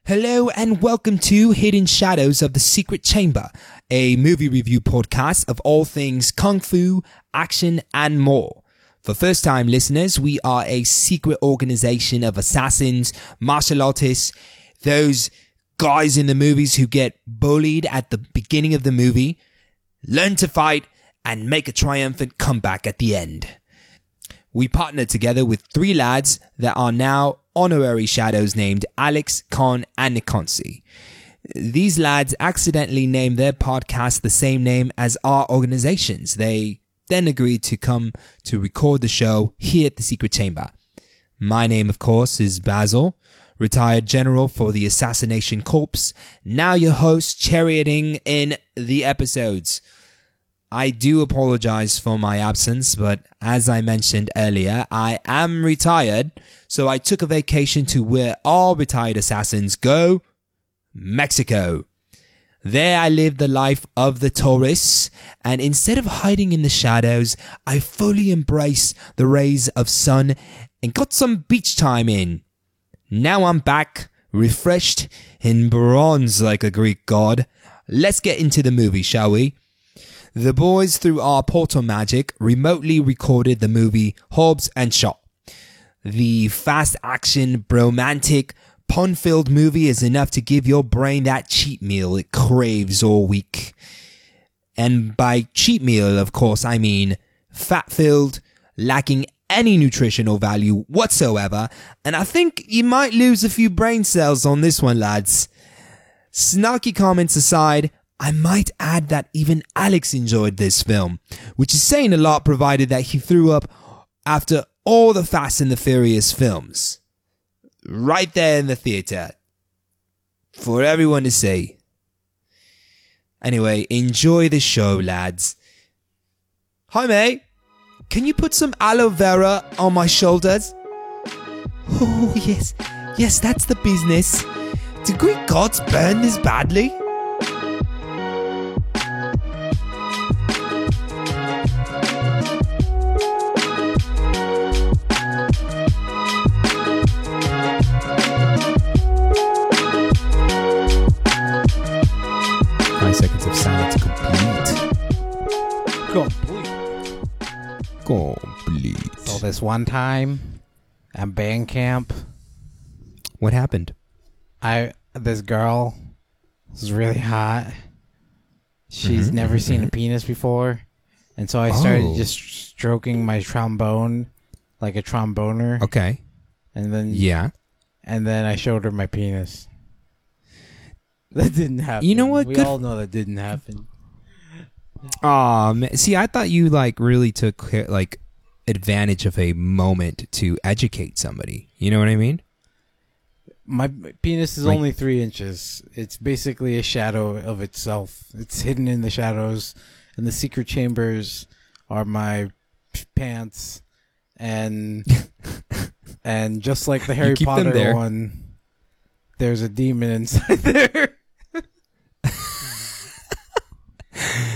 Hello and welcome to Hidden Shadows of the Secret Chamber, a movie review podcast of all things kung fu, action, and more. For first-time listeners, we are a secret organization of assassins, martial artists, those guys in the movies who get bullied at the beginning of the movie, learn to fight, and make a triumphant comeback at the end. We partnered together with three lads that are now honorary shadows named Alex, Con, and Nikonsi. These lads accidentally named their podcast the same name as our organizations. They then agreed to come to record the show here at the Secret Chamber. My name, of course, is Basil, retired general for the Assassination Corps, now your host charioting in the episodes. I do apologize for my absence, but as I mentioned earlier, I am retired, so I took a vacation to where all retired assassins go, Mexico. There I lived the life of the tourists, and instead of hiding in the shadows, I fully embraced the rays of sun and got some beach time in. Now I'm back, refreshed, in bronze like a Greek god. Let's get into the movie, shall we? The boys, through our portal magic, remotely recorded the movie Hobbs and Shaw. The fast-action, bromantic, pun-filled movie is enough to give your brain that cheat meal it craves all week. And by cheat meal, of course, I mean fat-filled, lacking any nutritional value whatsoever, and I think you might lose a few brain cells on this one, lads. Snarky comments aside, I might add that even Alex enjoyed this film, which is saying a lot provided that he threw up after all the Fast and the Furious films. Right there in the theater. For everyone to see. Anyway, enjoy the show, lads. Hi, mate. Can you put some aloe vera on my shoulders? Oh, yes. Yes, that's the business. Do Greek gods burn this badly? Complete. So this one time at band camp, what happened? This girl was really hot. She's never seen a penis before, and so I started just stroking my trombone like a tromboner. Okay. And then and then I showed her my penis. That didn't happen. You know what? We all know that didn't happen. See, I thought you really took advantage of a moment to educate somebody. You know what I mean? My penis is only 3 inches. It's basically a shadow of itself. It's hidden in the shadows, and the secret chambers are my pants, and and just like the Harry Potter one, there's a demon inside there.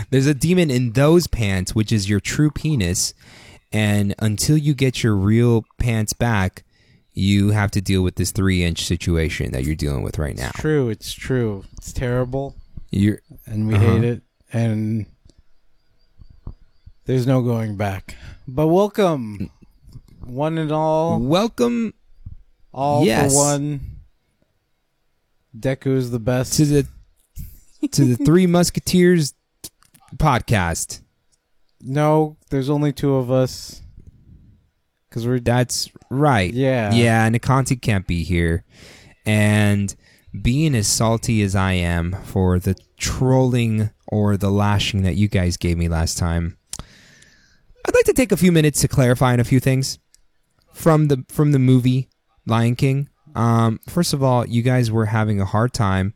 There's a demon in those pants, which is your true penis, and until you get your real pants back, you have to deal with this 3-inch situation that you're dealing with right now. It's true. It's terrible. And we hate it, and there's no going back. But welcome, one and all. Welcome, all for one. Deku's the best. To the Three Musketeers podcast. No, there's only 2 of us. That's right. Yeah, Nikonsi can't be here. And being as salty as I am for the trolling or the lashing that you guys gave me last time, I'd like to take a few minutes to clarify on a few things from the movie Lion King. First of all, you guys were having a hard time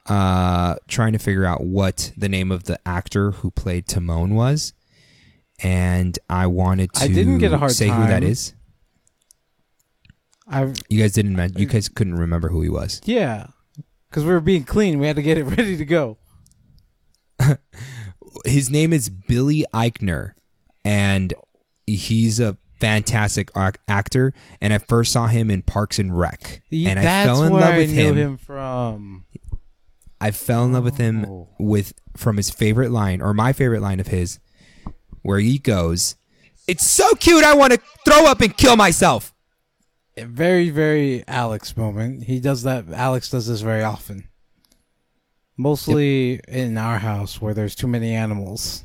trying to figure out what the name of the actor who played Timon was, and I wanted to didn't get a hard say time. who that is. You guys didn't. You guys couldn't remember who he was. Yeah, because we were being clean. We had to get it ready to go. His name is Billy Eichner, and he's a fantastic actor, and I first saw him in Parks and Rec, and I That's fell in where love I with knew him. him from. I fell in love with him from his favorite line, or my favorite line of his, where he goes, "It's so cute, I want to throw up and kill myself." A very, very Alex moment. He does that. Alex does this very often. Mostly in our house where there's too many animals.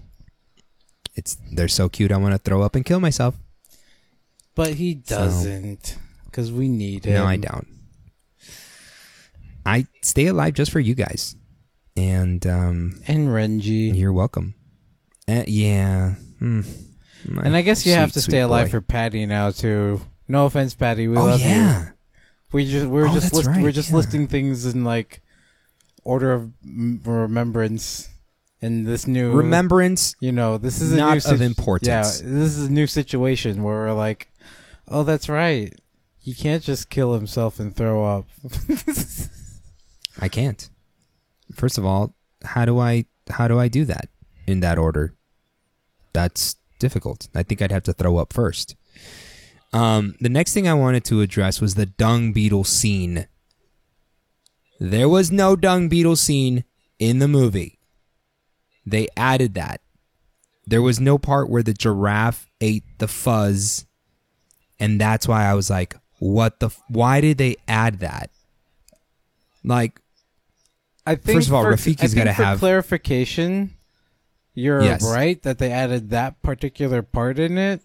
They're so cute, I want to throw up and kill myself. But he doesn't, because we need him. No, I don't. I stay alive just for you guys, and Renji. you're welcome. Yeah. And I guess you have to stay alive for Patty now too. No offense, Patty. We love you. We're just listing things in like order of remembrance. In this new remembrance, this is not a new of importance. Yeah, this is a new situation where we're like, oh, that's right. He can't just kill himself and throw up. I can't. First of all, how do I do that in that order? That's difficult. I think I'd have to throw up first. The next thing I wanted to address was the dung beetle scene. There was no dung beetle scene in the movie. They added that. There was no part where the giraffe ate the fuzz, and that's why I was like, why did they add that? Like, I think first of all, Rafiki's got to have clarification. You're right that they added that particular part in it,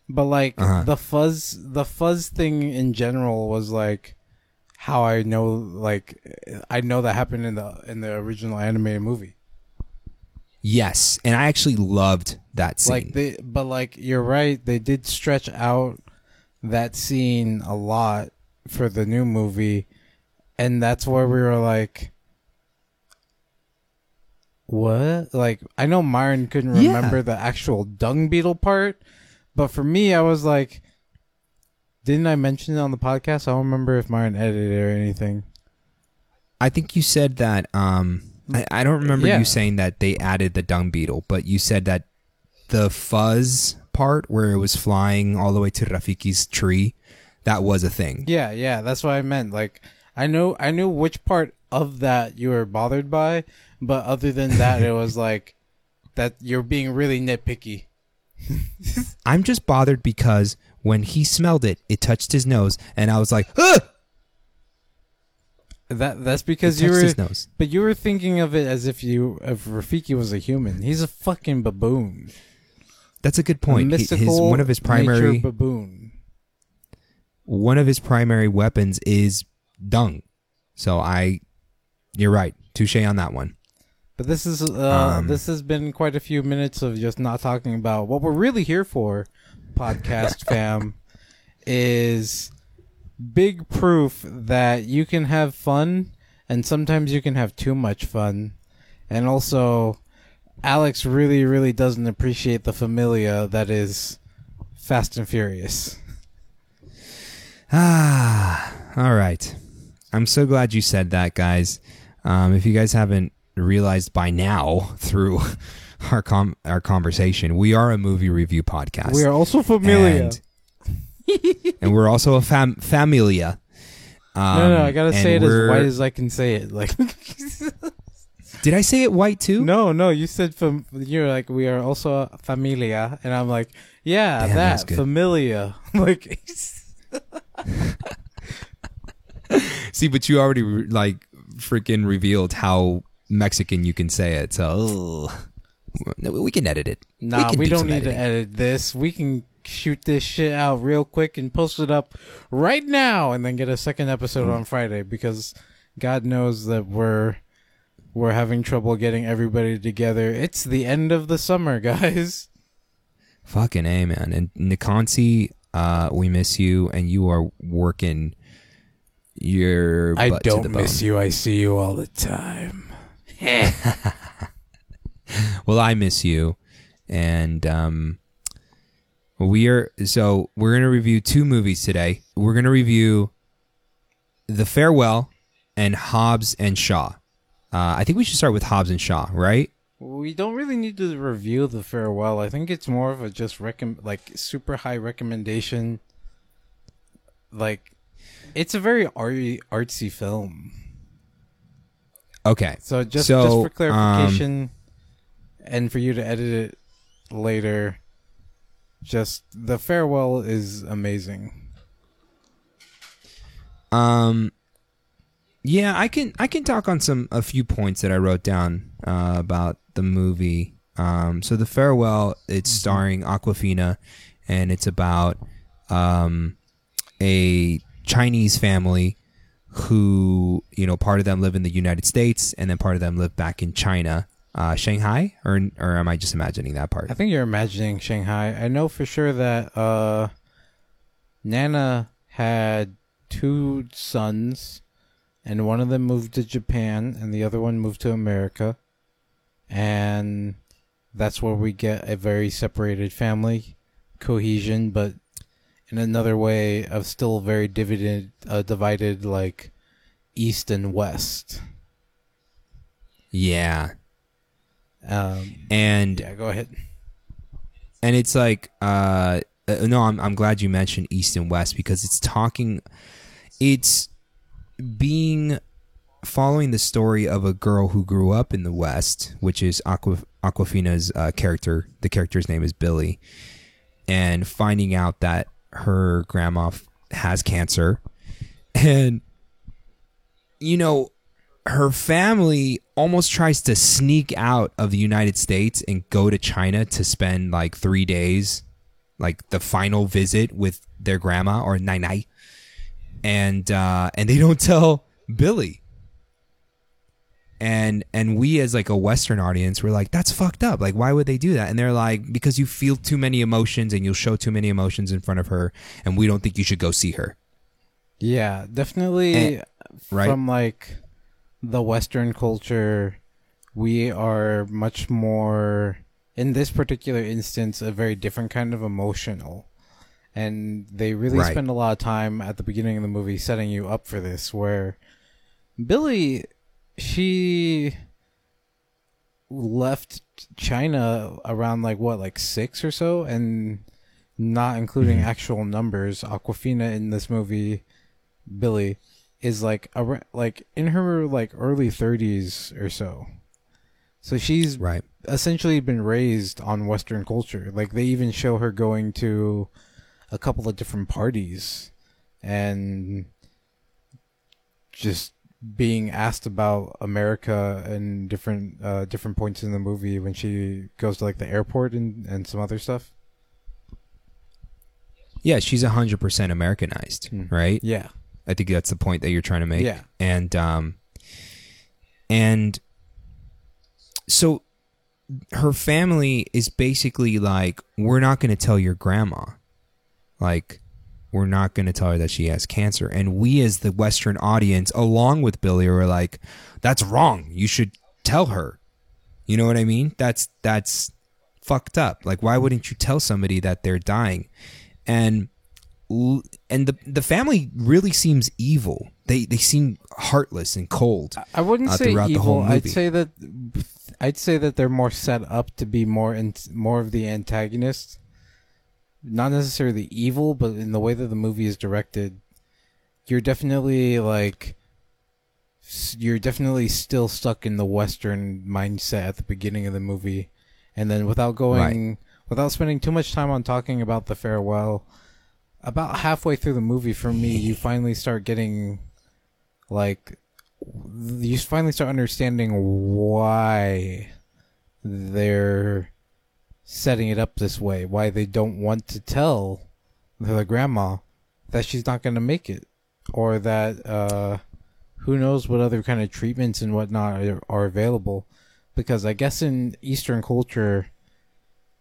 but like the fuzz thing in general was like how I know that happened in the original animated movie. Yes, and I actually loved that scene. You're right, they did stretch out that scene a lot for the new movie, and that's where we were like, what? Like, I know Myron couldn't remember the actual dung beetle part, but for me, I was like, didn't I mention it on the podcast? I don't remember if Myron edited it or anything. I think you said that, I don't remember you saying that they added the dung beetle, but you said that the fuzz part where it was flying all the way to Rafiki's tree, that was a thing. Yeah, that's what I meant. Like, I knew which part of that you were bothered by, but other than that, it was like that you're being really nitpicky. I'm just bothered because when he smelled it, it touched his nose, and I was like, ugh! That's because you were thinking of it as if Rafiki was a human. He's a fucking baboon. That's a good point. One of his primary baboon. One of his primary weapons is dung. So you're right. Touche on that one. But this has been quite a few minutes of just not talking about what we're really here for, podcast fam, is big proof that you can have fun and sometimes you can have too much fun. And also, Alex really, really doesn't appreciate the familia that is Fast and Furious. All right. I'm so glad you said that, guys. If you guys haven't realized by now through our conversation, we are a movie review podcast. We are also familia. And we're also a familia. No, I gotta say it as white as I can say it. Like, did I say it white too? No, you said you're like, we are also a familia, and I'm like, yeah, damn, that familia. Like, see, but you already like freaking revealed how Mexican you can say it, so we can edit it. Nah, we don't need to edit this. We can shoot this shit out real quick and post it up right now, and then get a second episode on Friday, because God knows that we're having trouble getting everybody together. It's the end of the summer, guys. Fucking A, man. And Nikonsi, we miss you, and you are working your butt to the bone. I don't miss you. I see you all the time. Well, I miss you, and we're going to review two movies today. We're going to review The Farewell and Hobbs and Shaw. I think we should start with Hobbs and Shaw, right? We don't really need to review The Farewell. I think it's more of a just super high recommendation. Like, it's a very artsy film. Okay. So just for clarification, and for you to edit it later, just The Farewell is amazing. Yeah, I can talk on a few points that I wrote down about the movie. So The Farewell, it's starring Awkwafina, and it's about a Chinese family who, part of them live in the United States, and then part of them live back in China, Shanghai, or am I just imagining that part? I think you're imagining Shanghai. I know for sure that Nana had 2 sons, and one of them moved to Japan, and the other one moved to America, and that's where we get a very separated family cohesion, but in another way of still very divided, like East and West. Yeah. And yeah, go ahead. And it's like, no, I'm glad you mentioned East and West, because it's following the story of a girl who grew up in the West, which is Awkwafina's character. The character's name is Billy, and finding out that her grandma has cancer, and her family almost tries to sneak out of the United States and go to China to spend like 3 days, like the final visit with their grandma, or Nai Nai, and they don't tell Billy. And we, as like a Western audience, we're like, that's fucked up. Like, why would they do that? And they're like, because you feel too many emotions and you'll show too many emotions in front of her, and we don't think you should go see her. Yeah, definitely. Right? From like the Western culture, we are much more, in this particular instance, a very different kind of emotional. And they really spend a lot of time at the beginning of the movie setting you up for this, where Billy, she left China around like 6 or so, and not including actual numbers, Awkwafina in this movie, Billy, is like in her like early 30s or so. So she's essentially been raised on Western culture. Like, they even show her going to a couple of different parties and just being asked about America and different points in the movie when she goes to like the airport and some other stuff. Yeah, she's 100% Americanized, right? Yeah. I think that's the point that you're trying to make. Yeah. And so her family is basically like, we're not going to tell your grandma. Like, we're not going to tell her that she has cancer. And we, as the Western audience, along with Billy, are like, that's wrong. You should tell her. You know what I mean? That's fucked up. Like, why wouldn't you tell somebody that they're dying? And the family really seems evil. They seem heartless and cold. I wouldn't say throughout evil. the whole movie. I'd say that they're more set up to be more of the antagonists. Not necessarily evil, but in the way that the movie is directed, you're definitely still stuck in the Western mindset at the beginning of the movie, and then without spending too much time on talking about The Farewell, about halfway through the movie, for me, you finally start getting you finally start understanding why they're setting it up this way, why they don't want to tell the grandma that she's not going to make it, or that who knows what other kind of treatments and whatnot are available. Because I guess in Eastern culture,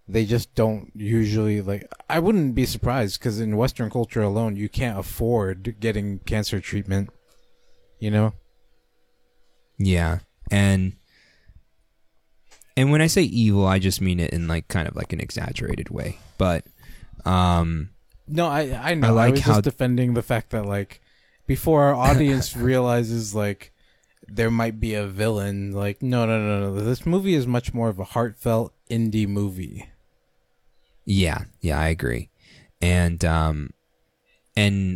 they just don't usually, I wouldn't be surprised, because in Western culture alone, you can't afford getting cancer treatment, you know? Yeah, and when I say evil, I just mean it in kind of an exaggerated way. But no, I know. I was just defending the fact that before our audience realizes there might be a villain. Like, no. This movie is much more of a heartfelt indie movie. Yeah, I agree. And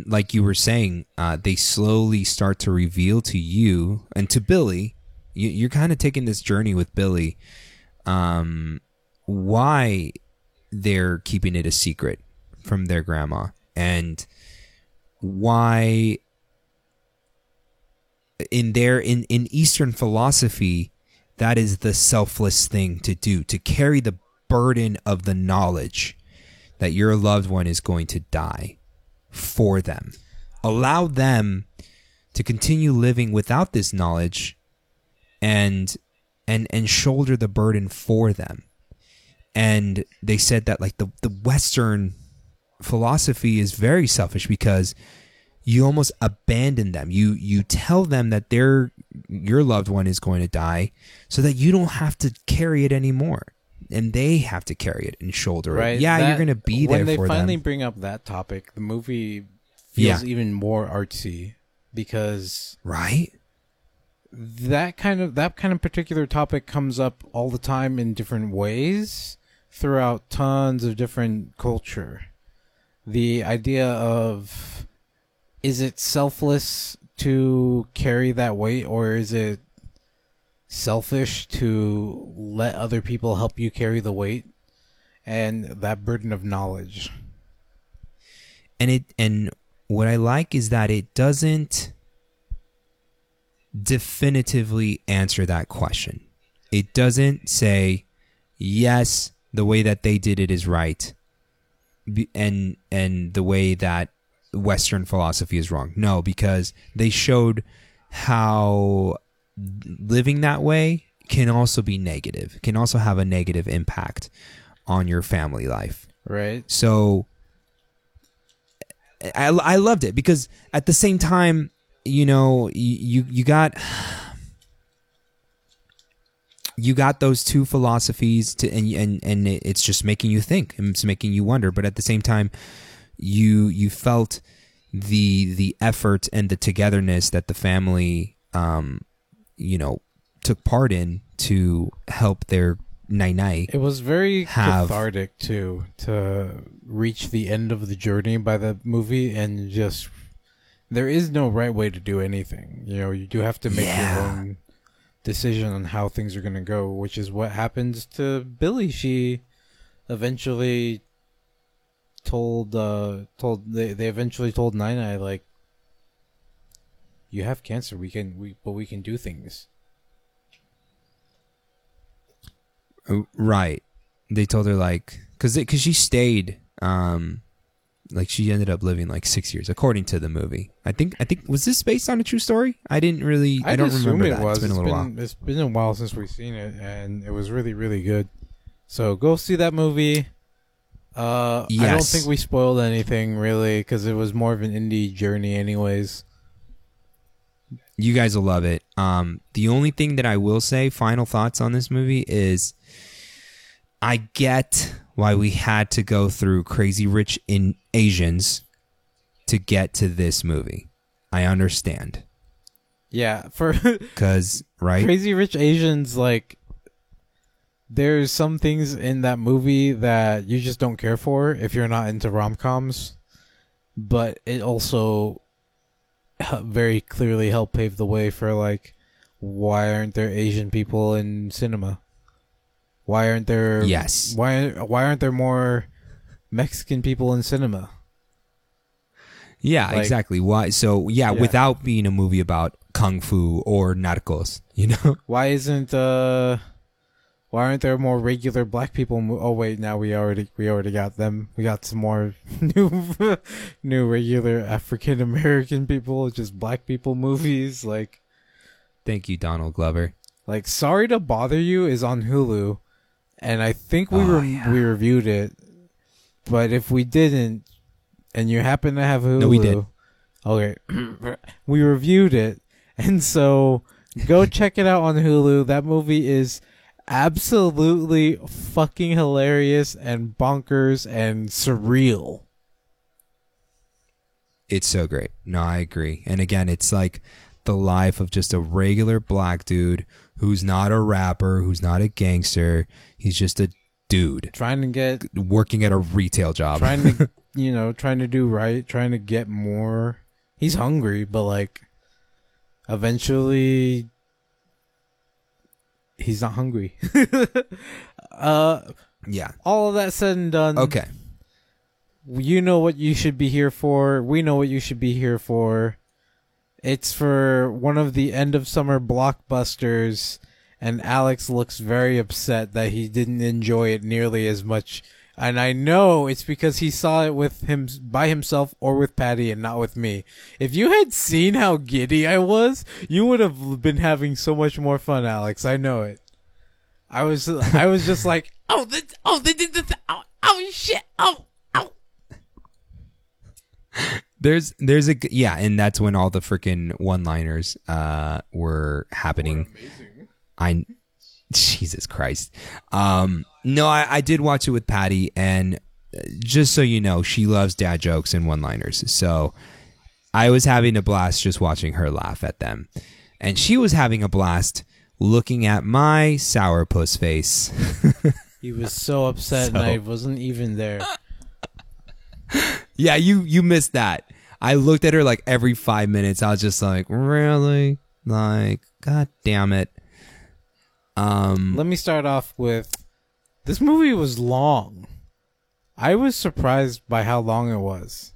like you were saying, they slowly start to reveal to you and to Billy. You're kind of taking this journey with Billy. Why they're keeping it a secret from their grandma, and why in Eastern philosophy, that is the selfless thing to do, to carry the burden of the knowledge that your loved one is going to die for them. Allow them to continue living without this knowledge and shoulder the burden for them. And they said that like the Western philosophy is very selfish because you almost abandon them. You tell them that your loved one is going to die so that you don't have to carry it anymore. And they have to carry it and shoulder it. Yeah, you're going to be there for them. When they finally bring up that topic, the movie feels even more artsy because right? That kind of particular topic comes up all the time in different ways throughout tons of different culture. The idea of, is it selfless to carry that weight, or is it selfish to let other people help you carry the weight? And that burden of knowledge. And what I like is that it doesn't definitively answer that question. It doesn't say, yes, the way that they did it is right, and the way that Western philosophy is wrong. No, because they showed how living that way can also be negative, can also have a negative impact on your family life. Right. So I loved it because at the same time, you know, you got those two philosophies and it's just making you think, and it's making you wonder, but at the same time you felt the effort and the togetherness that the family took part in to help their Nai. It was very cathartic too, to reach the end of the journey by the movie, and just there is no right way to do anything. You know, you do have to make your own decision on how things are going to go, which is what happens to Billy. She eventually they eventually told Nai, like, you have cancer, but we can do things. Right. They told her, like, because she stayed, like, she ended up living like 6 years, according to the movie. I think was this based on a true story? I don't remember that. It's been a little while. It's been a while since we've seen it, and it was really, really good. So go see that movie. Yes. I don't think we spoiled anything really, because it was more of an indie journey, anyways. You guys will love it. The only thing that I will say, final thoughts on this movie, is I get why we had to go through Crazy Rich Asians to get to this movie. I understand. Yeah, because right, Crazy Rich Asians, like, there's some things in that movie that you just don't care for if you're not into rom-coms, but it also very clearly helped pave the way for, like, why aren't there Asian people in cinema? Why aren't there why aren't there more Mexican people in cinema? Yeah, like, exactly. Why? So yeah, without being a movie about kung fu or narcos, you know. Why aren't there more regular black people? Oh wait, now we already got them. We got some more new regular African American people, just black people movies. Like, thank you, Donald Glover. Like, Sorry to Bother You is on Hulu, and I think we reviewed it. But if we didn't, and you happen to have Hulu, no, we did. Okay, we reviewed it, and so go check it out on Hulu. That movie is absolutely fucking hilarious and bonkers and surreal. It's so great. No, I agree. And again, it's like the life of just a regular black dude who's not a rapper, who's not a gangster. He's just a dude trying to get working at a retail job, trying to trying to do right, trying to get more. He's hungry, but like eventually he's not hungry. Yeah. All of that said and done. Okay. You know what you should be here for. We know what you should be here for. It's for one of the end of summer blockbusters, and Alex looks very upset that he didn't enjoy it nearly as much. And I know it's because he saw it with him by himself or with Patty and not with me. If you had seen how giddy I was, you would have been having so much more fun, Alex. I know it. I was just like, oh shit, oh. There's a and that's when all the freaking one-liners were happening. Jesus Christ. No, I did watch it with Patty, and just so you know, she loves dad jokes and one-liners. So I was having a blast just watching her laugh at them, and she was having a blast looking at my sourpuss face. He was so upset, and I wasn't even there. Yeah, you missed that. I looked at her like every 5 minutes. I was just like, really? Like, God damn it. Let me start off with, this movie was long. I was surprised by how long it was.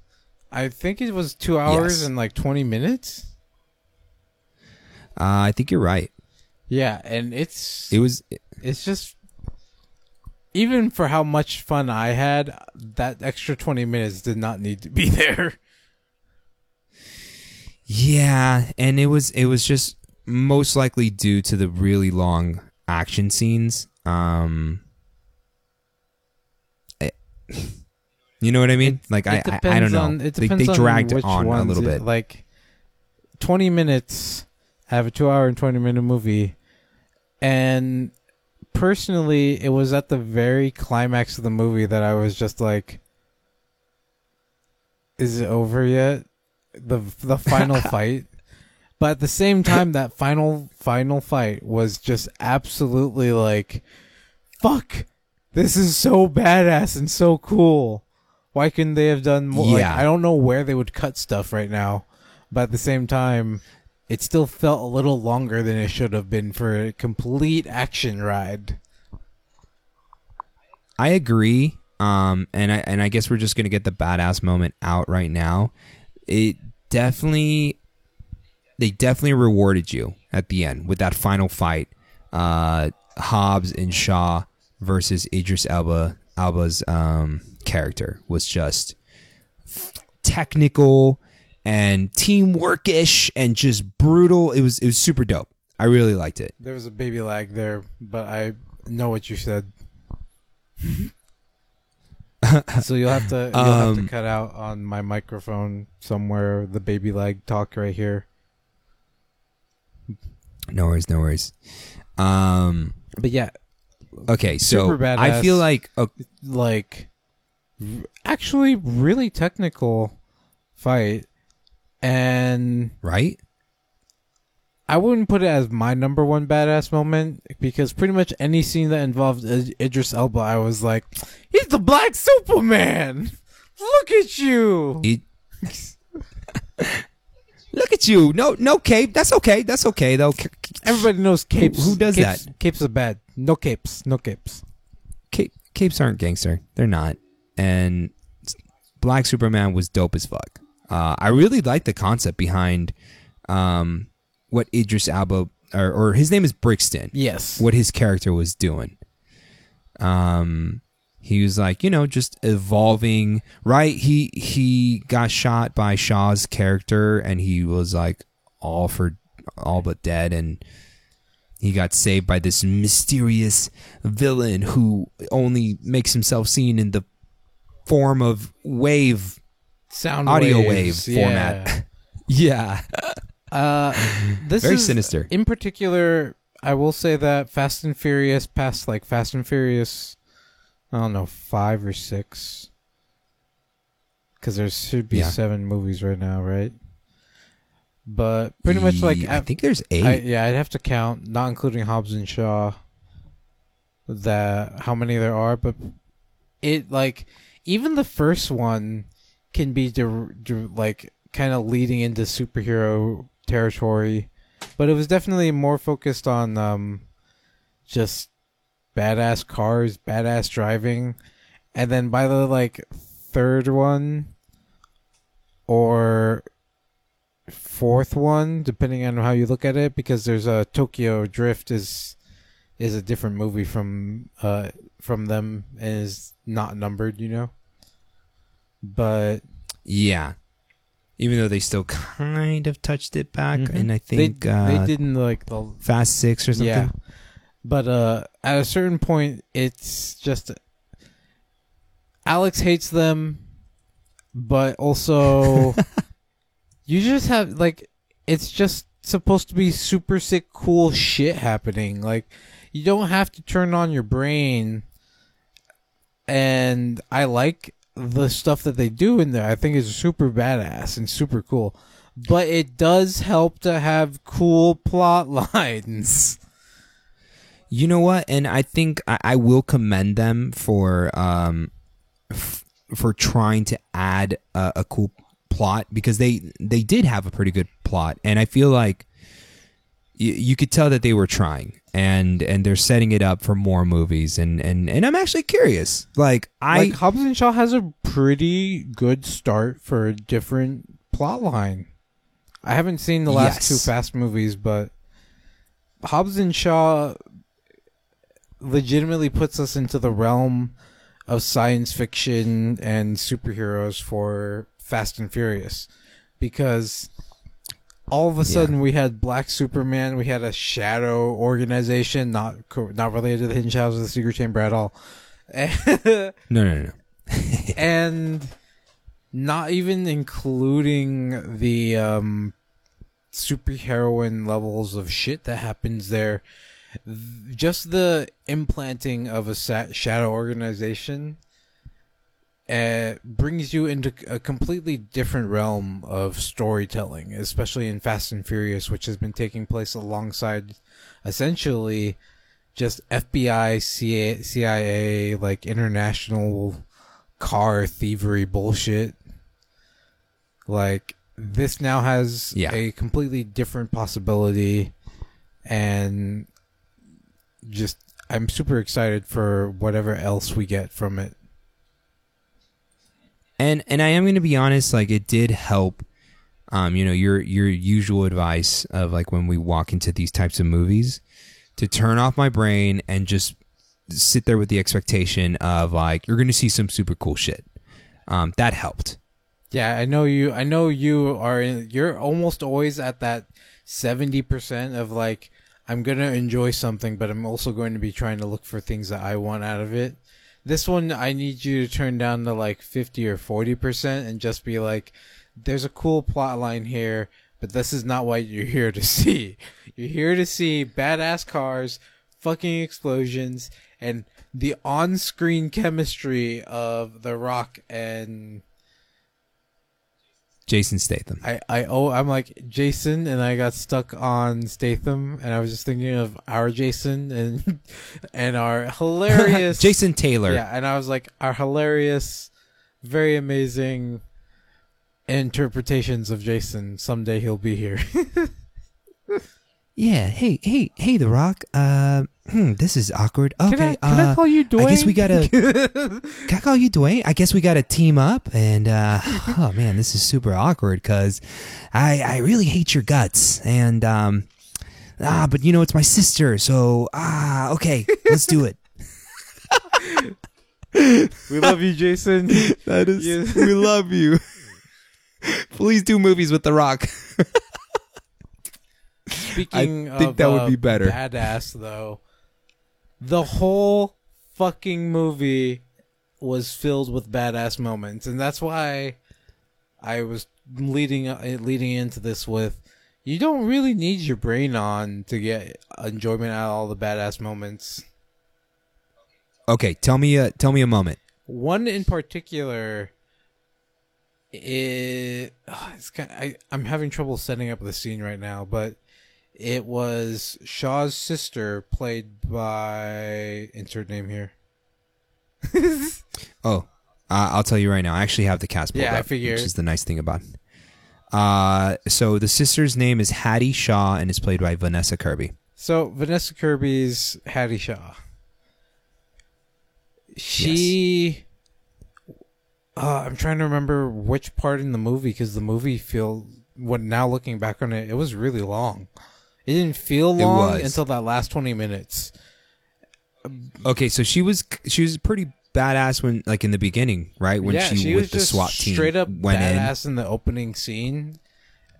I think it was 2 hours and like 20 minutes. I think you're right. Yeah, and it's just, even for how much fun I had, that extra 20 minutes did not need to be there. Yeah, and it was just most likely due to the really long action scenes. You know what I mean? Like I don't know. It depends they dragged on on a little bit. Like 20 minutes, have a 2 hour and 20-minute movie, and personally, it was at the very climax of the movie that I was just like, "Is it over yet?" The final fight, but at the same time, that final fight was just absolutely like, "Fuck, this is so badass and so cool." Why couldn't they have done more? Yeah. Like, I don't know where they would cut stuff right now, but at the same time, it still felt a little longer than it should have been for a complete action ride. I agree. And I guess we're just gonna get the badass moment out right now. They definitely rewarded you at the end with that final fight. Hobbs and Shaw versus Idris Elba's character was just technical and teamwork-ish and just brutal. It was super dope. I really liked it. There was a baby lag there, but I know what you said. So you'll have to cut out on my microphone somewhere the baby lag talk right here. No worries. But yeah. Okay, so super badass, I feel like actually really technical fight, and right? I wouldn't put it as my number one badass moment, because pretty much any scene that involved Idris Elba, I was like, he's the Black Superman! Look at you! Look at you! No cape. That's okay though. Everybody knows capes. Who does capes, that? Capes are bad. No capes. Capes aren't gangster. They're not. And Black Superman was dope as fuck. I really like the concept behind what Idris Elba, or his name is Brixton. Yes. What his character was doing. He was like, just evolving, right? He got shot by Shaw's character, and he was like all but dead, and he got saved by this mysterious villain who only makes himself seen in the form of audio wave format. Yeah. This very is sinister. In particular, I will say that Fast and Furious, I don't know, 5 or 6, because there should be 7 movies right now, right? But pretty much like I think there's 8. yeah, I'd have to count, not including Hobbs and Shaw, that how many there are. But it like even the first one can be like kind of leading into superhero territory, but it was definitely more focused on just badass cars, badass driving, and then by the like third one or fourth one, depending on how you look at it, because there's a Tokyo Drift is a different movie from them and is not numbered, you know. But yeah, even though they still kind of touched it back, and I think they didn't like the Fast 6 or something. Yeah, but at a certain point, it's just Alex hates them, but also you just have like it's just supposed to be super sick, cool shit happening. Like you don't have to turn on your brain, and I like the stuff that they do in there. I think is super badass and super cool, but it does help to have cool plot lines. You know what? And I think I will commend them for trying to add a cool plot, because they did have a pretty good plot, and I feel like you could tell that they were trying, and they're setting it up for more movies, and I'm actually curious. Like Hobbs and Shaw has a pretty good start for a different plot line. I haven't seen the last 2 Fast movies, but Hobbs and Shaw legitimately puts us into the realm of science fiction and superheroes for Fast and Furious, because all of a sudden we had Black Superman, we had a shadow organization, not related to the Hidden Shadows of the Secret Chamber at all. No. And not even including the superheroine levels of shit that happens there. Just the implanting of a shadow organization brings you into a completely different realm of storytelling, especially in Fast and Furious, which has been taking place alongside essentially just FBI, CIA, like international car thievery bullshit. Like this now has a completely different possibility, and just I'm super excited for whatever else we get from it. And I am going to be honest, like it did help, your usual advice of like when we walk into these types of movies, to turn off my brain and just sit there with the expectation of like you're going to see some super cool shit. That helped. Yeah, I know you are. You're almost always at that 70% of like I'm going to enjoy something, but I'm also going to be trying to look for things that I want out of it. This one, I need you to turn down to like 50 or 40% and just be like, there's a cool plot line here, but this is not what you're here to see. You're here to see badass cars, fucking explosions, and the on-screen chemistry of The Rock and Jason Statham. I'm like Jason, and I got stuck on Statham, and I was just thinking of our Jason and our hilarious Jason Taylor. Yeah, and I was like, our hilarious, very amazing interpretations of Jason. Someday he'll be here. Yeah. Hey, The Rock. This is awkward. Okay. Can I call you Dwayne? I guess we gotta. Can I call you Dwayne? I guess we gotta team up. And oh man, this is super awkward because I really hate your guts. And but you know it's my sister, so okay, let's do it. We love you, Jason. That is, we love you. Please do movies with The Rock. Speaking I think that would be better. Badass though, the whole fucking movie was filled with badass moments, and that's why I was leading into this with, you don't really need your brain on to get enjoyment out of all the badass moments. Okay, tell me a moment. One in particular It's kind I'm having trouble setting up the scene right now, but it was Shaw's sister, played by insert name here. Oh, I'll tell you right now. I actually have the cast pulled Yeah, I up, figured. which is the nice thing about it. So the sister's name is Hattie Shaw and is played by Vanessa Kirby. So Vanessa Kirby's Hattie Shaw. She, I'm trying to remember which part in the movie, because the movie now looking back on it, it was really long. It didn't feel long until that last 20 minutes. Okay, so she was pretty badass when, like, in the beginning, right? When she was the SWAT team, straight up went badass in the opening scene,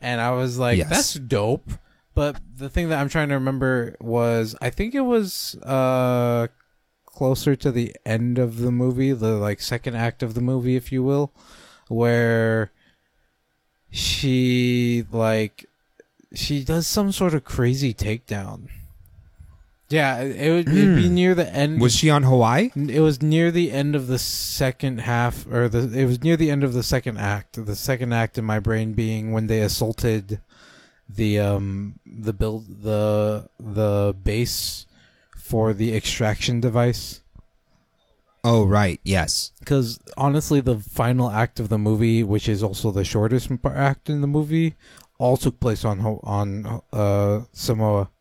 and I was like, "That's dope." But the thing that I'm trying to remember was, I think it was closer to the end of the movie, the like second act of the movie, if you will, where she does some sort of crazy takedown. Yeah, it'd be near the end. Was she on Hawaii? It was near the end of the second half, it was near the end of the second act. The second act in my brain being when they assaulted the base for the extraction device. Oh, right. Yes. Because honestly, the final act of the movie, which is also the shortest act in the movie, all took place on Samoa.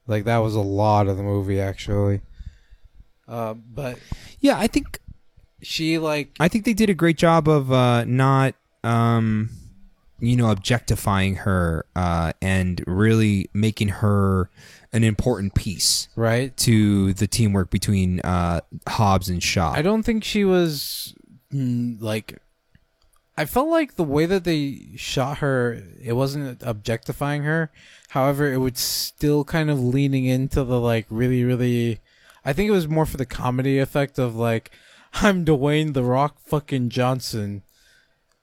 Like, that was a lot of the movie, actually. But yeah, I think they did a great job of not objectifying her and really making her an important piece, right, to the teamwork between Hobbs and Shaw. I don't think she was I felt like the way that they shot her, it wasn't objectifying her. However, it was still kind of leaning into the really, really. I think it was more for the comedy effect of I'm Dwayne The Rock fucking Johnson,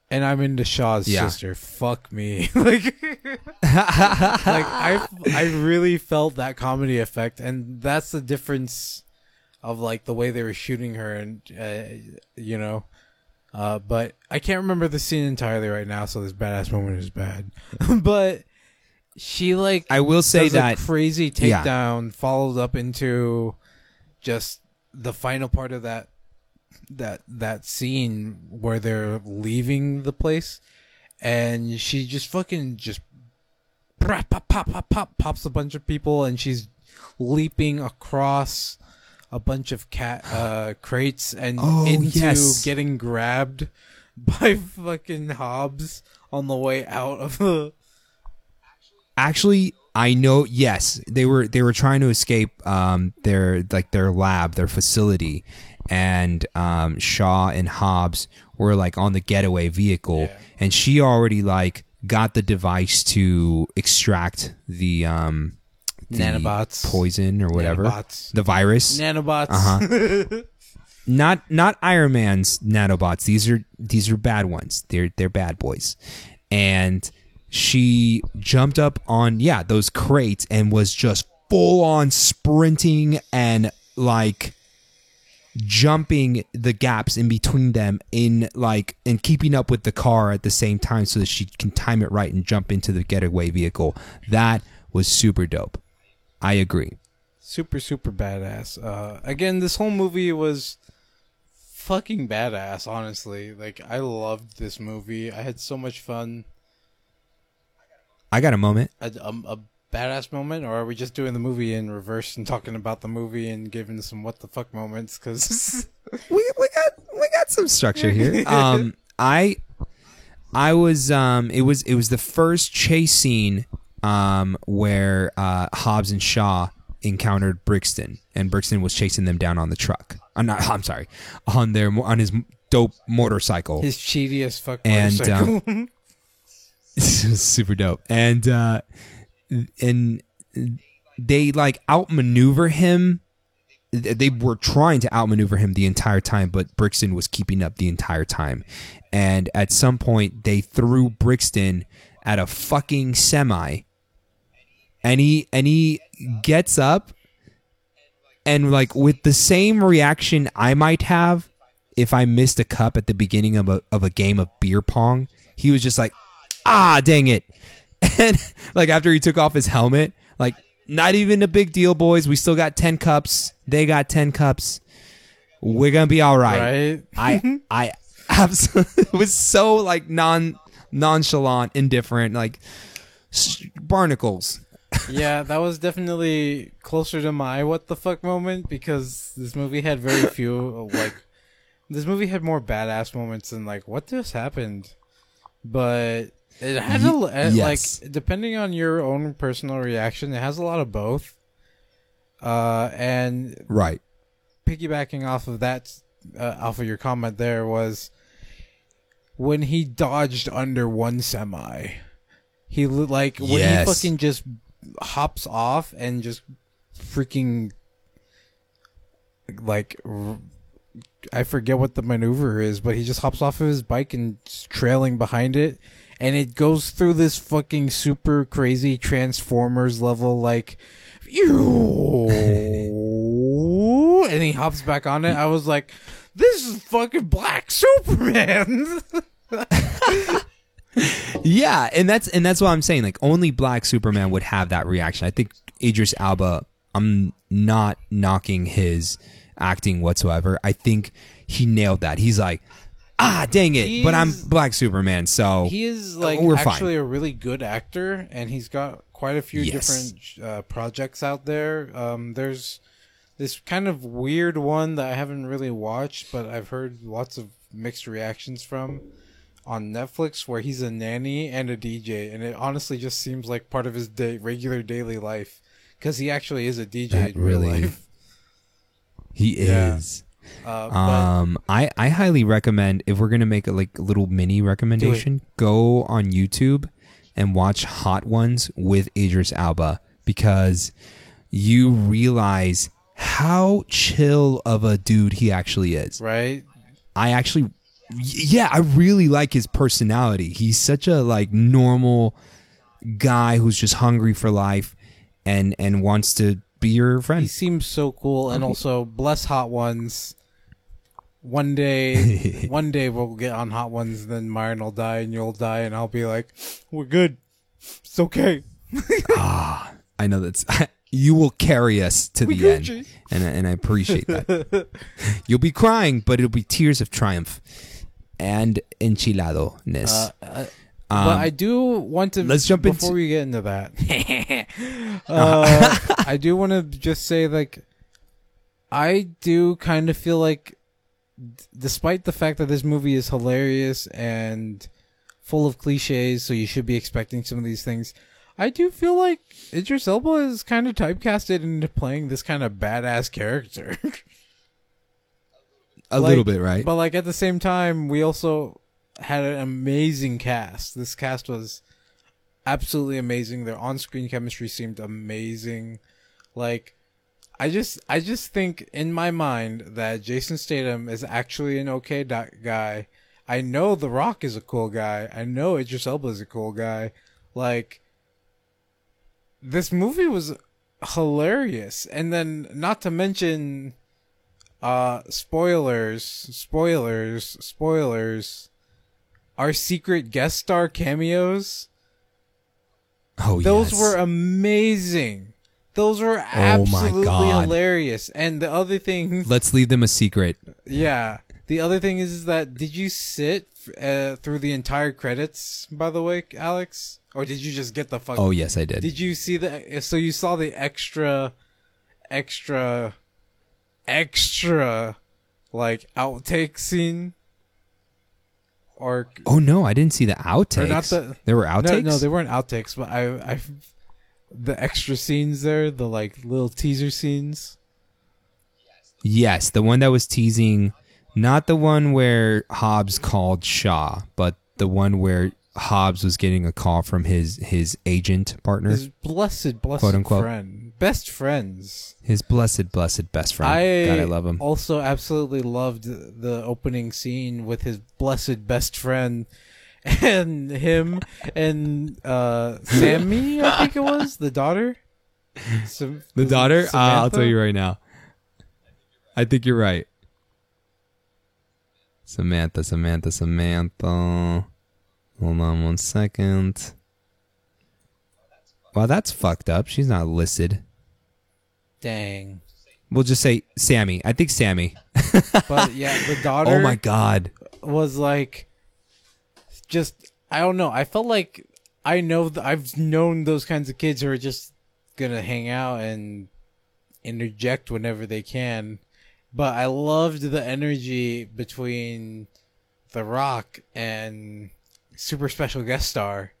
and I'm into Shaw's sister. Fuck me. I really felt that comedy effect, and that's the difference of the way they were shooting her, and but I can't remember the scene entirely right now, so this badass moment is bad. But she I will say that a crazy takedown followed up into just the final part of that scene where they're leaving the place, and she just fucking pops a bunch of people, and she's leaping across a bunch of crates and getting grabbed by fucking Hobbs on the way out of the. Actually, I know. Yes, they were trying to escape their lab, their facility, and Shaw and Hobbs were on the getaway vehicle, and she already got the device to extract the nanobots, poison or whatever, the virus, nanobots. Not Iron Man's nanobots. These are bad ones. They're bad boys, and she jumped up on those crates and was just full on sprinting and jumping the gaps in between them and keeping up with the car at the same time so that she can time it right and jump into the getaway vehicle. That was super dope. I agree. Super, super badass. Again, this whole movie was fucking badass, honestly. I loved this movie. I had so much fun. I got a moment. A badass moment? Or are we just doing the movie in reverse and talking about the movie and giving some what the fuck moments? Because we got some structure here. I was it was the first chase scene where Hobbs and Shaw encountered Brixton, and Brixton was chasing them down on the truck. I'm sorry, on his dope motorcycle, his cheaty as fuck motorcycle. And super dope, and they outmaneuver him. They were trying to outmaneuver him the entire time, but Brixton was keeping up the entire time. And at some point, they threw Brixton at a fucking semi, and he gets up, and with the same reaction I might have if I missed a cup at the beginning of a game of beer pong, he was just like, ah, dang it. And like after he took off his helmet, like, not even a big deal, boys. We still got 10 cups. They got 10 cups. We're going to be all right. I absolutely was so like nonchalant, indifferent, like barnacles. Yeah, that was definitely closer to my what the fuck moment, because this movie had very few, like, this movie had more badass moments than like, what just happened? But it had yes. like, depending on your own personal reaction, it has a lot of both. And Right. piggybacking off of that, off of your comment there, was when he dodged under one semi. He like when he fucking just hops off and just freaking like I forget what the maneuver is, but he just hops off of his bike and trailing behind it, and it goes through this fucking super crazy Transformers level like and he hops back on it. I was like, this is fucking Black Superman. Yeah, and that's what I'm saying. Like, only Black Superman would have that reaction. I think Idris Elba, I'm not knocking his acting whatsoever. I think he nailed that. He's like, ah, dang it, but I'm Black Superman, so he is like we're actually fine. a really good actor, and he's got quite a few different projects out there. There's this kind of weird one that I haven't really watched, but I've heard lots of mixed reactions from, on Netflix, where he's a nanny and a DJ, and it honestly just seems like part of his regular daily life, because he actually is a DJ in real life. He is. I highly recommend, if we're gonna make a like little mini recommendation, go on YouTube and watch Hot Ones with Idris Elba, because you realize how chill of a dude he actually is. Right? I really like his personality. He's such a like normal guy who's just hungry for life and wants to be your friend. He seems so cool, and also bless Hot Ones. One day we'll get on Hot Ones, then Myron will die and you'll die, and I'll be like, we're good. It's okay. I know that's you will carry us to the end, and I appreciate that. You'll be crying, but it'll be tears of triumph and enchilado-ness. But I do want to, let's jump before we get into that. I do want to just say, like, I do kind of feel like, despite the fact that this movie is hilarious and full of cliches, so you should be expecting some of these things, I do feel like Idris Elba is kind of typecasted into playing this kind of badass character. A little bit, right? But like at the same time, we also had an amazing cast. This cast was absolutely amazing. Their on-screen chemistry seemed amazing. Like, I just think in my mind that Jason Statham is actually an okay guy. I know The Rock is a cool guy. I know Idris Elba is a cool guy. Like, this movie was hilarious. And then, not to mention, spoilers, our secret guest star cameos. Oh, those yes. were amazing. Those were absolutely hilarious. And the other thing... Let's leave them a secret. Yeah. The other thing is that, did you sit through the entire credits, by the way, Alex? Or did you just get the fuck... Oh, yes, I did. Did you see the... So you saw the extra, like, outtake scene? Or... Oh, no, I didn't see the outtakes. There were outtakes? No, they weren't outtakes, but I the extra scenes there, the, like, little teaser scenes. Yes, the one that was teasing... Not the one where Hobbs called Shaw, but the one where Hobbs was getting a call from his agent partner. His blessed quote unquote friend. Best friends. His blessed best friend. God, I love him. Also absolutely loved the opening scene with his blessed best friend and him and Sammy, I think it was, the daughter. The daughter? I'll tell you right now. I think you're right. Samantha. Hold on 1 second. Wow, that's fucked up. She's not listed. Dang. We'll just say Sammy. I think Sammy. But yeah, the daughter. Oh my god. Was like, just, I don't know. I felt like I've known those kinds of kids who are just gonna hang out and interject whenever they can. But I loved the energy between The Rock and super special guest star.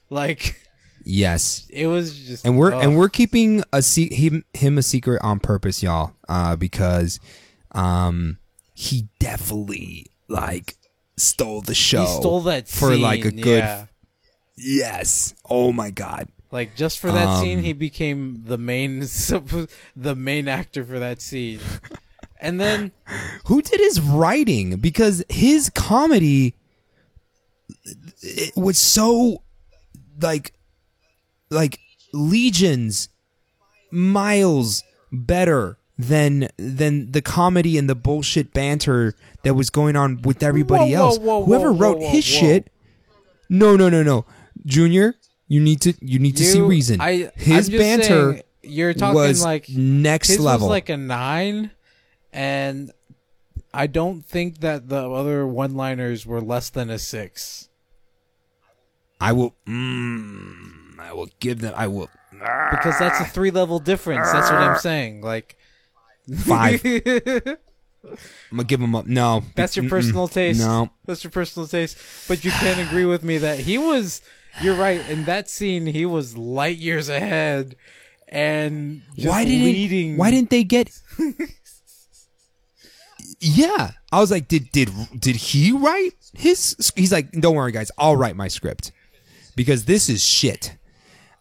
Like, yes, it was just, and we're keeping him a secret on purpose, y'all, because he definitely like stole the show. He stole that for scene, like a good. yeah. Yes. Oh my god. Like, just for that scene, he became the main actor for that scene. And then, who did his writing? Because his comedy, it was so like legions, miles better than the comedy and the bullshit banter that was going on with everybody else. Whoever wrote his shit. No. Junior, you need to see reason. His banter saying, you're talking was like next his level. Was like a 9, and I don't think that the other one-liners were less than a 6. I will give them. I will because that's a 3-level difference. That's what I'm saying. Like 5. I'm gonna give him up. No, that's your personal taste. No, that's your personal taste. But you can't agree with me that he was. You're right. In that scene, he was light years ahead, and just why didn't they get? Yeah, I was like, did he write his? He's like, don't worry, guys, I'll write my script because this is shit.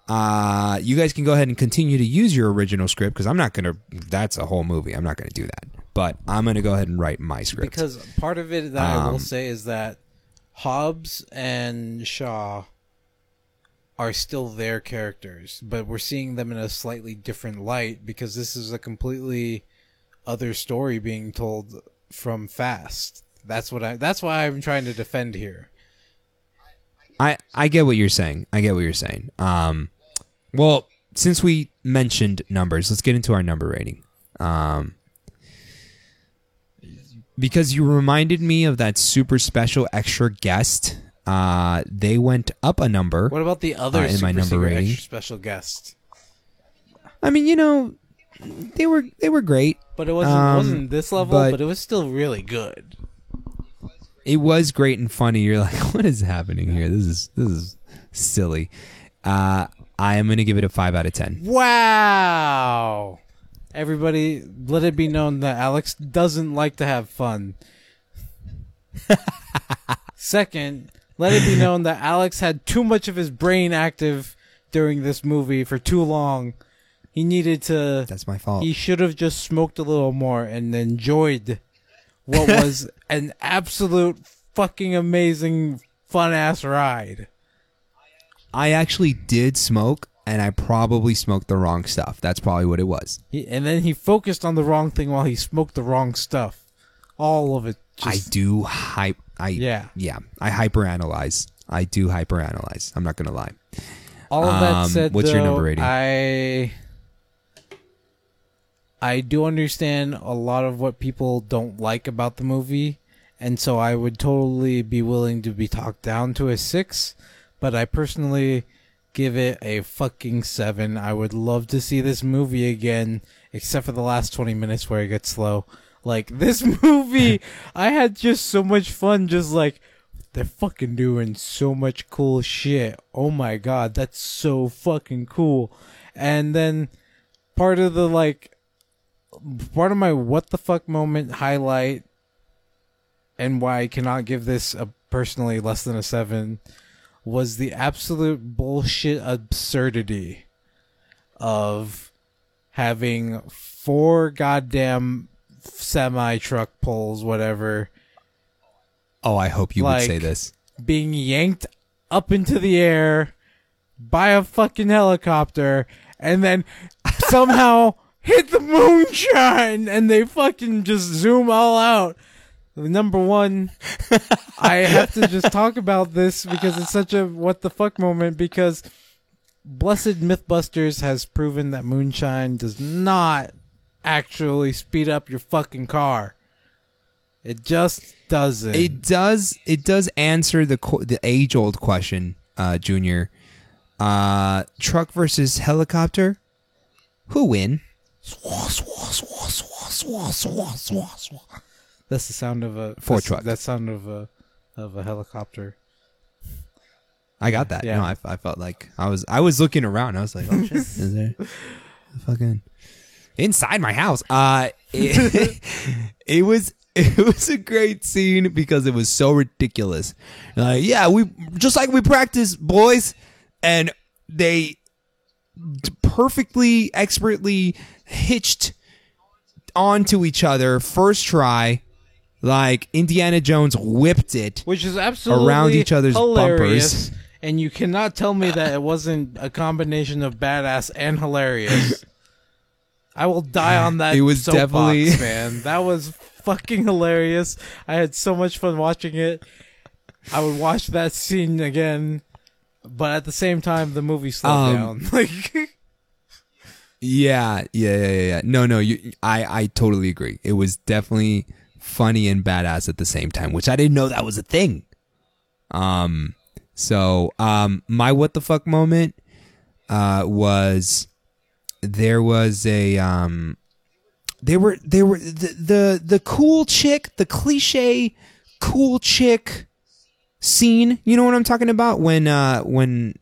You guys can go ahead and continue to use your original script because I'm not gonna. That's a whole movie. I'm not gonna do that. But I'm gonna go ahead and write my script because part of it that I will say is that Hobbs and Shaw are still their characters, but we're seeing them in a slightly different light because this is a completely other story being told from Fast. That's why I'm trying to defend here. I get what you're saying. Well, since we mentioned numbers, let's get into our number rating. Because you reminded me of that super special extra guest. They went up a number. What about the other in my number rating? Extra special guest? I mean, they were great, but it wasn't this level. But it was still really good. It was great and funny. You're like, what is happening here? This is silly. I am gonna give it a 5 out of 10. Wow! Everybody, let it be known that Alex doesn't like to have fun. Second, let it be known that Alex had too much of his brain active during this movie for too long. He needed to... That's my fault. He should have just smoked a little more and enjoyed what was an absolute fucking amazing, fun-ass ride. I actually did smoke, and I probably smoked the wrong stuff. That's probably what it was. And then he focused on the wrong thing while he smoked the wrong stuff. All of it. I do I hyperanalyze. I do hyperanalyze. I'm not gonna lie. All of that said, what's your number rating? I do understand a lot of what people don't like about the movie, and so I would totally be willing to be talked down to a 6, but I personally give it a fucking 7. I would love to see this movie again, except for the last 20 minutes where it gets slow. Like, this movie, I had just so much fun, just like, they're fucking doing so much cool shit. Oh my god, that's so fucking cool. And then, part of my what the fuck moment highlight, and why I cannot give this a personally less than a 7, was the absolute bullshit absurdity of having 4 goddamn semi-truck poles, whatever. Oh, I hope you would say this. Being yanked up into the air by a fucking helicopter and then somehow hit the moonshine and they fucking just zoom all out. Number one, I have to just talk about this because it's such a what the fuck moment, because Blessed Mythbusters has proven that moonshine does not actually speed up your fucking car. It just doesn't. It does answer the age-old question, Junior. Truck versus helicopter? Who win? That's the sound of a Ford truck. That sound of a helicopter. I got that. Yeah. No, I felt like I was looking around. I was like, oh shit, is there fucking inside my house? It was a great scene because it was so ridiculous. Yeah, we just like we practice, boys, and they perfectly, expertly hitched onto each other first try. Like Indiana Jones whipped it, which is absolutely around each other's hilarious, bumpers. And you cannot tell me that it wasn't a combination of badass and hilarious. I will die on that. It was soapbox, definitely man. That was fucking hilarious. I had so much fun watching it. I would watch that scene again, but at the same time, the movie slowed down. Like, yeah. No. I totally agree. It was definitely funny and badass at the same time, which I didn't know that was a thing. So my what the fuck moment was there was a they were the cool chick, the cliche cool chick scene. You know what I'm talking about? When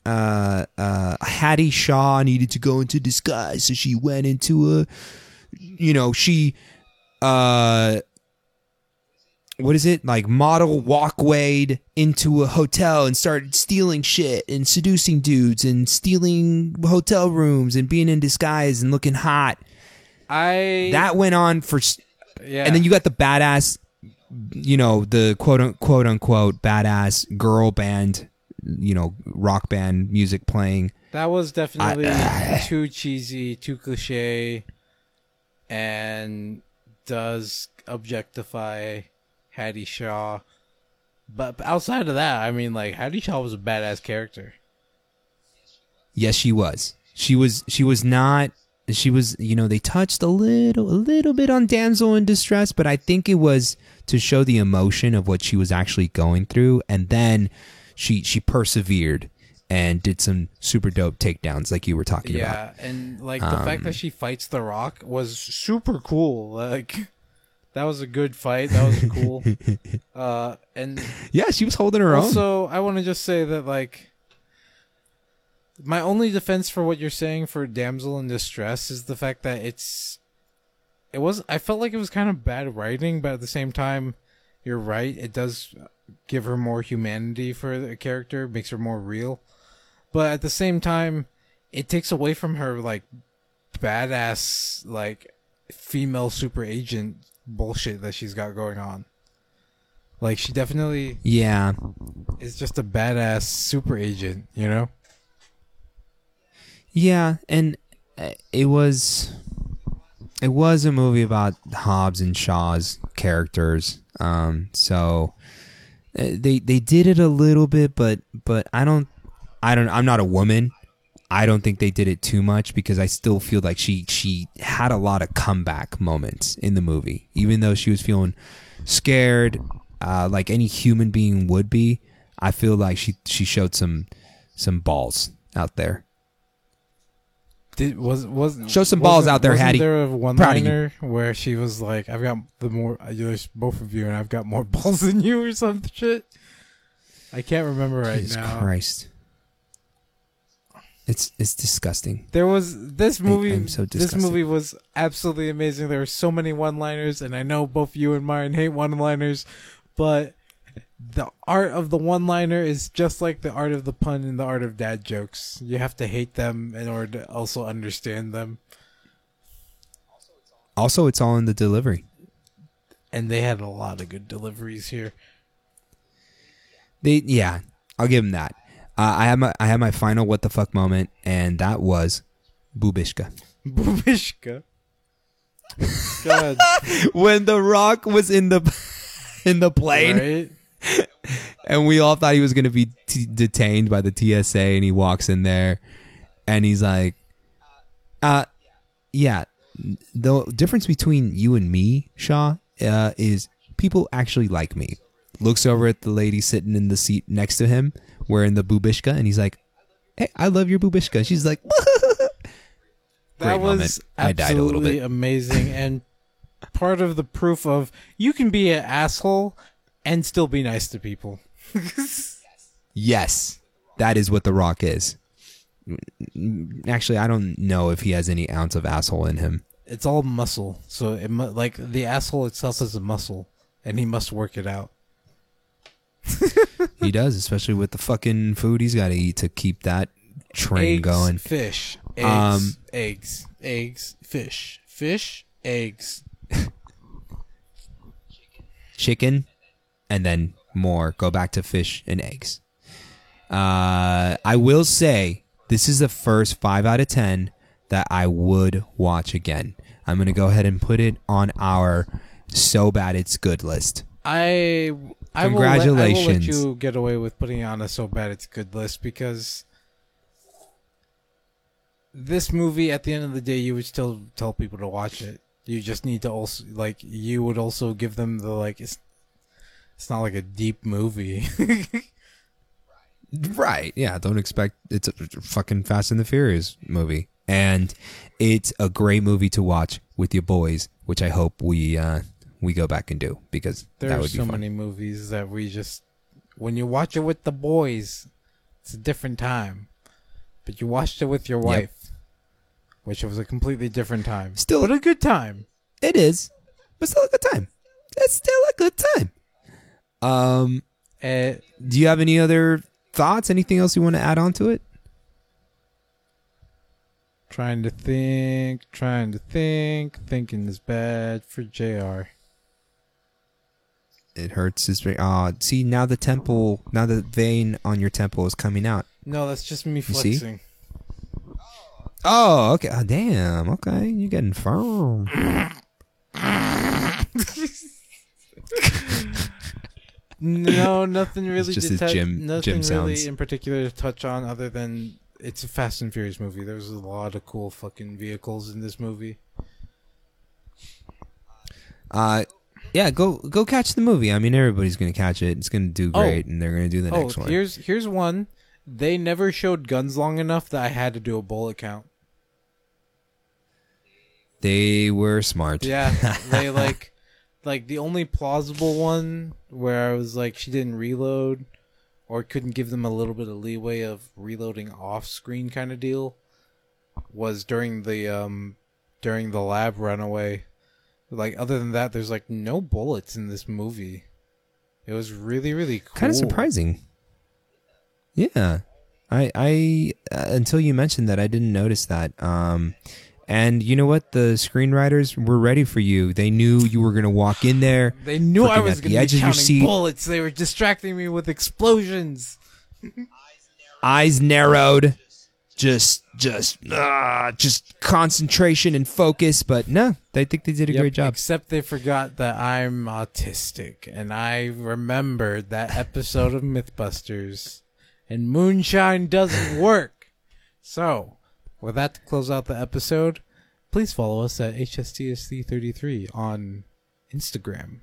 Hattie Shaw needed to go into disguise, so she went into she what is it, like model walkwayed into a hotel and started stealing shit and seducing dudes and stealing hotel rooms and being in disguise and looking hot. That went on for and then you got the badass, the quote unquote badass girl band, rock band music playing. That was definitely too cheesy, too cliche, and does objectify Hattie Shaw. But outside of that, I mean, like, Hattie Shaw was a badass character. Yes, she was. She was not. She was. They touched a little bit on damsel in distress, but I think it was to show the emotion of what she was actually going through, and then she persevered and did some super dope takedowns, like you were talking about. Yeah, and like the fact that she fights The Rock was super cool. Like, that was a good fight. That was cool. And yeah, she was holding her own. Also, I want to just say that, like, my only defense for what you're saying for damsel in distress is the fact that I felt like it was kind of bad writing, but at the same time, you're right. It does give her more humanity for the character, makes her more real. But at the same time, it takes away from her, like, badass, like, female super agent bullshit that she's got going on. Like, she definitely is just a badass super agent, Yeah, and it was a movie about Hobbs and Shaw's characters. So they did it a little bit, but I'm not a woman. I don't think they did it too much because I still feel like she had a lot of comeback moments in the movie, even though she was feeling scared, like any human being would be. I feel like she showed some balls out there. Show some balls out there, Hattie. Wasn't there a one-liner where she was like, "I've got there's both of you, and I've got more balls than you," or some shit? I can't remember right Jesus now. Christ. It's disgusting. There was this movie. I'm so disgusted. This movie was absolutely amazing. There were so many one-liners, and I know both you and Myron hate one-liners, but the art of the one-liner is just like the art of the pun and the art of dad jokes. You have to hate them in order to also understand them. Also, it's all in the delivery. And they had a lot of good deliveries here. I'll give them that. I had my final what the fuck moment, and that was Bubishka. Bubishka. God. When The Rock was in the in the plane. Right? And we all thought he was going to be detained by the TSA, and he walks in there and he's like, yeah, the difference between you and me, Shaw, is people actually like me. Looks over at the lady sitting in the seat next to him wearing the bubishka, and he's like, hey, I love your bubishka. She's like, that was I died a little absolutely bit. amazing, and part of the proof of you can be an asshole and still be nice to people. Yes, that is what The Rock is. Actually, I don't know if he has any ounce of asshole in him. It's all muscle, so like the asshole itself is a muscle, and he must work it out. He does, especially with the fucking food he's got to eat to keep that train going. Fish, eggs, fish, eggs. Chicken, and then more. Go back to fish and eggs. I will say this is the first 5 out of 10 that I would watch again. I'm gonna go ahead and put it on our so bad it's good list. Congratulations. I will let you get away with putting it on a so bad it's good list, because this movie, at the end of the day, you would still tell people to watch it. You just need to also, like, you would also give them the, like, it's not like a deep movie. Right, yeah, don't expect it's a fucking Fast and the Furious movie. And it's a great movie to watch with your boys, which I hope we go back and do, because there that are would be so fun. many movies that we just, when you watch it with the boys, it's a different time. But you watched it with your wife, which was a completely different time. Still, but a good time. It is, but still a good time. It's still a good time. Do you have any other thoughts? Anything else you want to add on to it? Trying to think. Thinking is bad for JR. It hurts his brain. See, now the vein on your temple is coming out. No, that's just me You flexing. see? Oh, okay. Oh, damn. Okay, you're getting firm. No, nothing really. It's just his gym nothing really sounds. in particular to touch on, other than it's a Fast and Furious movie. There's a lot of cool fucking vehicles in this movie. Yeah, go catch the movie. I mean, everybody's gonna catch it. It's gonna do great, and they're gonna do the next one. Here's one. They never showed guns long enough that I had to do a bullet count. They were smart. Yeah, they like the only plausible one where I was like, she didn't reload, or couldn't give them a little bit of leeway of reloading off screen kind of deal, was during the lab runaway. Like, other than that, there's like no bullets in this movie. It was really, really cool. Kind of surprising. Yeah, I until you mentioned that, I didn't notice that. And you know what? The screenwriters were ready for you. They knew you were going to walk in there. They knew I was going to be counting seat. bullets. They were distracting me with explosions. Eyes narrowed. Just concentration and focus. But no, they think they did a great job. Except they forgot that I'm autistic. And I remembered that episode of Mythbusters. And moonshine doesn't work. So, with that to close out the episode, please follow us at HSTSC33 on Instagram.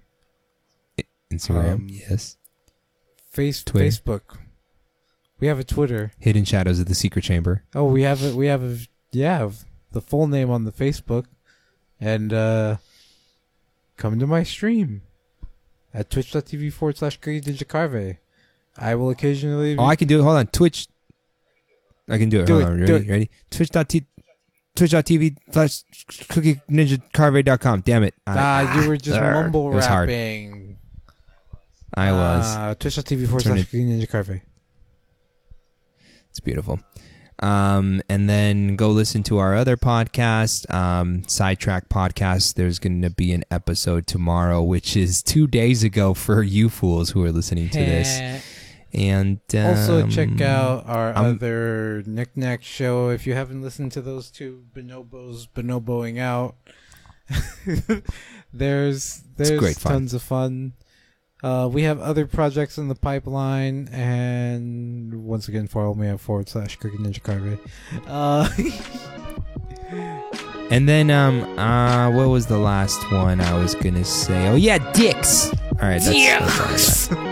Yes. Twitter. Facebook. We have a Twitter. Hidden Shadows of the Secret Chamber. Oh, we have the full name on the Facebook. And come to my stream at twitch.tv/CrazyNinjaCarve. I will occasionally... I can do it. Hold on. Twitch. I can do it. Hold on. Ready? Twitch.tv/CookieNinjaCarve.com. Damn it. You were just mumble rapping. I was. Twitch.tv/CookieNinjaCarve. It's beautiful. And then go listen to our other podcast, Sidetrack Podcast. There's going to be an episode tomorrow, which is 2 days ago for you fools who are listening to this. And also check out our other Knick-Knack show if you haven't listened to those two bonobos bonoboing out. there's great fun. tons of fun. We have other projects in the pipeline, and once again, follow me at /Cooking Ninja Carve. And then, what was the last one I was gonna say? Oh yeah, dicks. All right, that's all.